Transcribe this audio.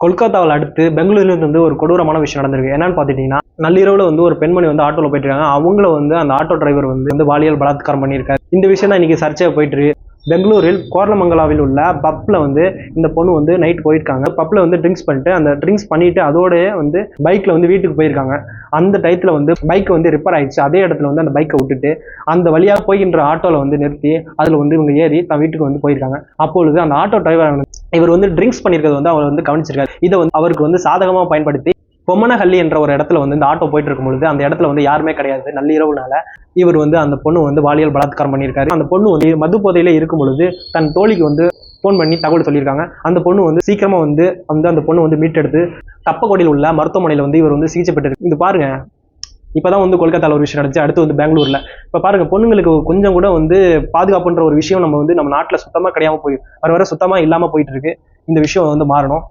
கொல்கத்தாவில் அடுத்து பெங்களூர்ல இருந்து ஒரு கொடூரமான விஷயம் நடந்திருக்கு. என்னன்னு பாத்துட்டீங்கன்னா, நள்ளிரவுல ஒரு பெண்மணி ஆட்டோல போயிட்டு இருக்காங்க. அவங்கள அந்த ஆட்டோ டிரைவர் பாலியல் பலாத்காரம் பண்ணியிருக்காரு. இந்த விஷயம் தான் இன்னைக்கு சர்ச்சையா போயிட்டு இருக்கு. பெங்களூரில் கோரமங்கலாவில் உள்ள பப்ல இந்த பொண்ணு நைட் போயிருக்காங்க. பப்ல ட்ரிங்க்ஸ் பண்ணிட்டு அந்த ட்ரிங்க்ஸ் பண்ணிட்டு அதோட பைக்ல வீட்டுக்கு போயிருக்காங்க. அந்த டயத்துல பைக் ரிப்பேர் ஆயிடுச்சு. அதே இடத்துல அந்த பைக்கை விட்டுட்டு அந்த வழியா போகின்ற ஆட்டோல நிறுத்தி அதுல இவங்க ஏறி தன் வீட்டுக்கு போயிருக்காங்க. அப்பொழுது அந்த ஆட்டோ டிரைவர் இவர் ட்ரிங்க்ஸ் பண்ணிருக்கிறது அவர் கவனிச்சிருக்காரு. இதை அவருக்கு சாதகமா பயன்படுத்தி பொம்மனஹள்ளி என்ற ஒரு இடத்துல இந்த ஆட்டோ போயிட்டு இருக்கும் பொழுது அந்த இடத்துல யாருமே கிடையாது. நள்ளிரவுனால இவர் அந்த பொண்ணு பாலியல் பலாத்காரம் பண்ணியிருக்காரு. அந்த பொண்ணு மது போதையில இருக்கும் பொழுது தன் தோழிக்கு போன் பண்ணி தகவல் சொல்லியிருக்காங்க. அந்த பொண்ணு சீக்கிரமா அந்த பொண்ணு மீட்டெடுத்து தப்பக்கோடியில் உள்ள மருத்துவமனையில இவர் சிகிச்சை பெற்று. இது பாருங்க, இப்பதான் கொல்கத்தால ஒரு விஷயம் நடந்துச்சு. அடுத்து பெங்களூர்ல இப்ப பாருங்க, பொண்ணுங்களுக்கு கொஞ்சம் கூட பாதுகாப்புன்ற ஒரு விஷயம் நம்ம நாட்டுல சுத்தமா கிடையாம வர சுத்தமா இல்லாம போயிட்டு இருக்கு. இந்த விஷயம் மாறணும்.